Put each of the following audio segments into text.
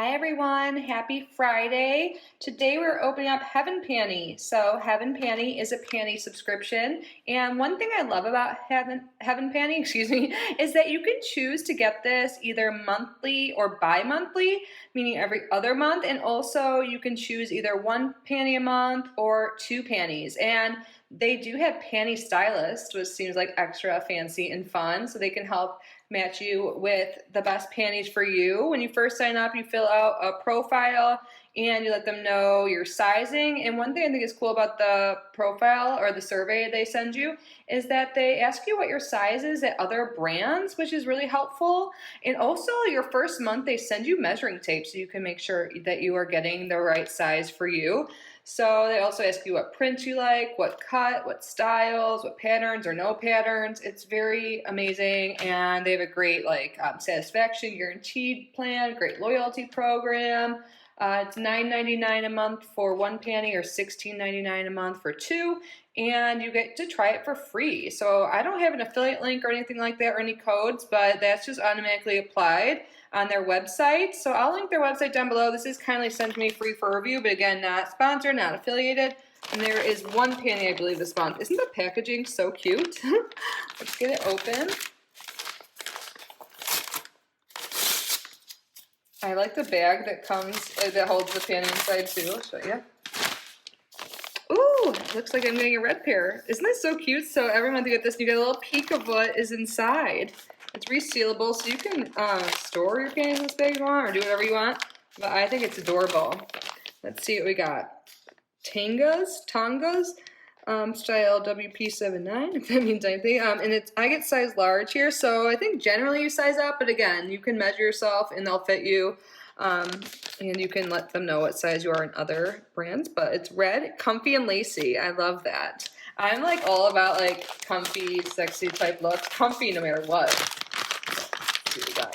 Hi everyone, happy Friday. Today we're opening up Heaven Panty. So Heaven Panty is a panty subscription, and one thing I love about Heaven Panty, is that you can choose to get this either monthly or bi-monthly, meaning every other month, and also you can choose either one panty a month or two panties. And they do have panty stylists, which seems like extra fancy and fun, so they can help match you with the best panties for you. When you first sign up, you fill out a profile and you let them know your sizing. And one thing I think is cool about the profile or the survey they send you is that they ask you what your size is at other brands, which is really helpful. And also your first month, they send you measuring tape so you can make sure that you are getting the right size for you. So they also ask you what print you like, what cut, what styles, what patterns or no patterns. It's very amazing, and they have a great satisfaction guaranteed plan, great loyalty program. It's $9.99 a month for one panty or $16.99 a month for two, and you get to try it for free. So I don't have an affiliate link or anything like that or any codes, but that's just automatically applied on their website. So I'll link their website down below. This is kindly sent to me free for review, but again, not sponsored, not affiliated. And there is one panty I believe this month. Isn't the packaging so cute? Let's get it open. I like the bag that comes, that holds the panty inside too. I'll show you. Ooh, looks like I'm getting a red pair. Isn't this so cute? So every month you get this, and you get a little peek of what is inside. It's resealable, so you can store your panties in this bag if you want, or do whatever you want. But I think it's adorable. Let's see what we got. Tongas, style WP79, if that means anything. And I get size large here, so I think generally you size up, but again, you can measure yourself and they'll fit you. And you can let them know what size you are in other brands, but it's red, comfy, and lacy. I love that. I'm like all about like comfy, sexy type looks. Comfy no matter what. Let's see what we got.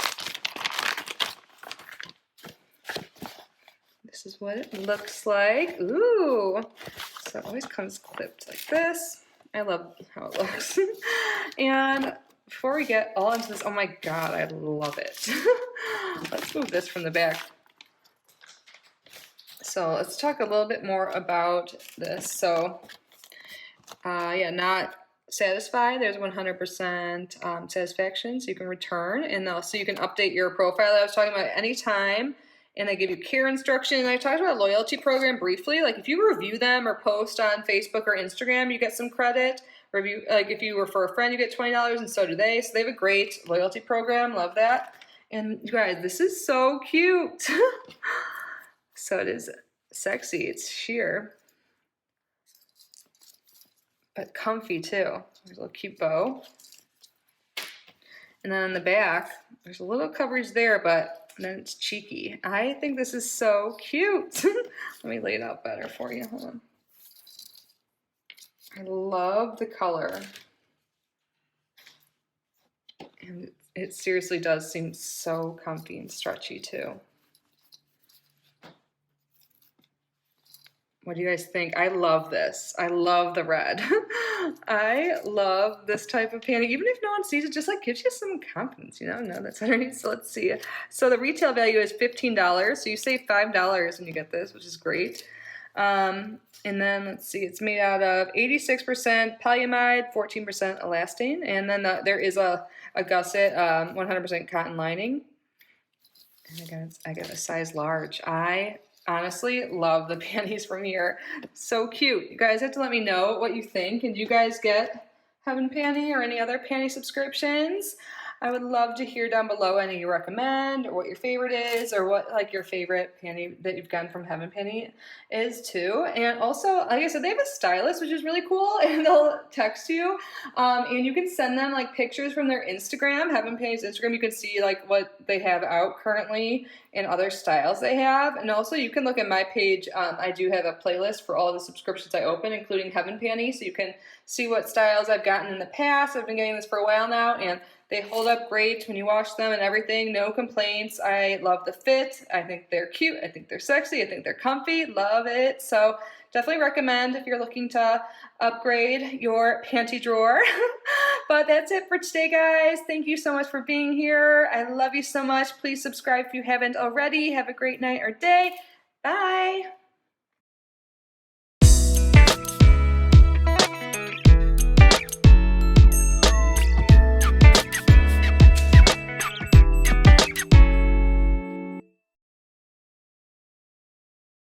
This is what it looks like. Ooh. So it always comes clipped like this. I love how it looks. And before we get all into this, oh my God, I love it. Let's move this from the back. So let's talk a little bit more about this. So yeah, not satisfied. There's 100% satisfaction, so you can return, and also you can update your profile that I was talking about anytime, and they give you care instructions. I talked about a loyalty program briefly. Like if you review them or post on Facebook or Instagram, you get some credit. Review, like if you refer a friend, you get $20, and so do they. So they have a great loyalty program. Love that. And you guys, this is so cute. So it is sexy. It's sheer, but comfy too. There's a little cute bow. And then on the back, there's a little coverage there, but then it's cheeky. I think this is so cute. Let me lay it out better for you. Hold on. I love the color. And it seriously does seem so comfy and stretchy too. What do you guys think? I love this. I love the red. I love this type of panty. Even if no one sees it, just like gives you some confidence, you know that's underneath. So let's see. So the retail value is $15. So you save $5 when you get this, which is great. And then let's see, it's made out of 86% polyamide, 14% elastane. And then there is a gusset, 100% cotton lining. And again, I get a size large. I honestly love the panties from here. So cute. You guys have to let me know what you think. And do you guys get Heaven Panty or any other panty subscriptions? I would love to hear down below any you recommend, or what your favorite is, or what like your favorite panty that you've gotten from Heaven Panty is too. And also, like I said, they have a stylist, which is really cool, and they'll text you, and you can send them like pictures from their Instagram, Heaven Panty's Instagram. You can see like what they have out currently and other styles they have. And also you can look at my page. I do have a playlist for all the subscriptions I open, including Heaven Panty, so you can see what styles I've gotten in the past. I've been getting this for a while now, and They hold up great when you wash them and everything, no complaints. I love the fit. I think they're cute. I think they're sexy. I think they're comfy. Love it. So definitely recommend if you're looking to upgrade your panty drawer. But that's it for today, guys. Thank you so much for being here. I love you so much. Please subscribe if you haven't already. Have a great night or day. Bye.